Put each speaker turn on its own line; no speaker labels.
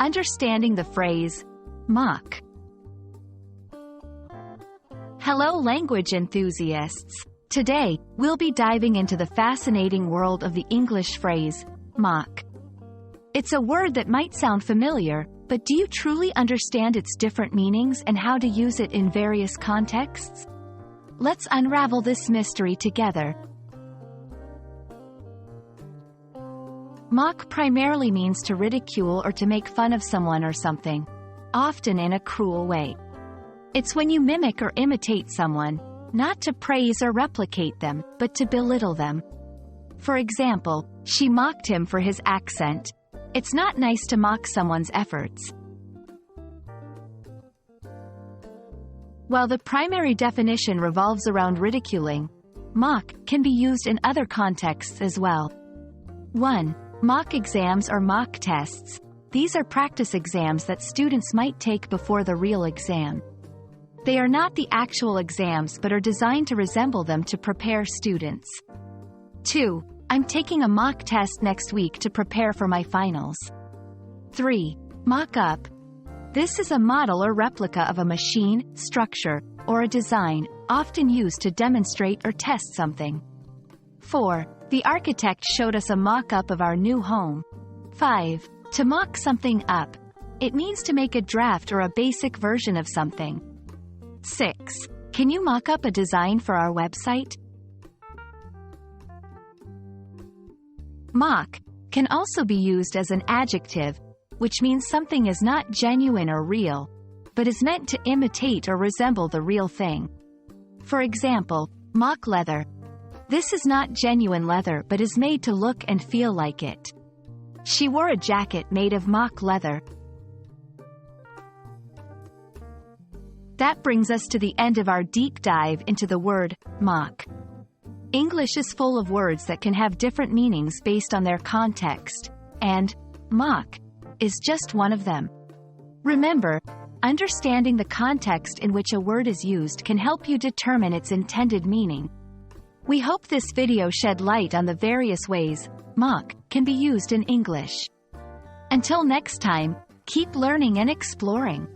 Understanding the phrase, mock. Hello language enthusiasts! Today, we'll be diving into the fascinating world of the English phrase, mock. It's a word that might sound familiar, but do you truly understand its different meanings and how to use it in various contexts? Let's unravel this mystery together. Mock primarily means to ridicule or to make fun of someone or something, often in a cruel way. It's when you mimic or imitate someone, not to praise or replicate them, but to belittle them. For example, she mocked him for his accent. It's not nice to mock someone's efforts. While the primary definition revolves around ridiculing, mock can be used in other contexts as well. 1. Mock exams or mock tests. These are practice exams that students might take before the real exam. They are not the actual exams but are designed to resemble them to prepare students. 2. I'm taking a mock test next week to prepare for my finals. 3. Mock-up. This is a model or replica of a machine, structure, or a design, often used to demonstrate or test something. 4. The architect showed us a mock-up of our new home. 5. To mock something up. It means to make a draft or a basic version of something. 6. Can you mock up a design for our website? Mock can also be used as an adjective, which means something is not genuine or real, but is meant to imitate or resemble the real thing. For example, mock leather. This is not genuine leather but is made to look and feel like it. She wore a jacket made of mock leather. That brings us to the end of our deep dive into the word, mock. English is full of words that can have different meanings based on their context, and mock is just one of them. Remember, understanding the context in which a word is used can help you determine its intended meaning. We hope this video shed light on the various ways mock can be used in English. Until next time, keep learning and exploring.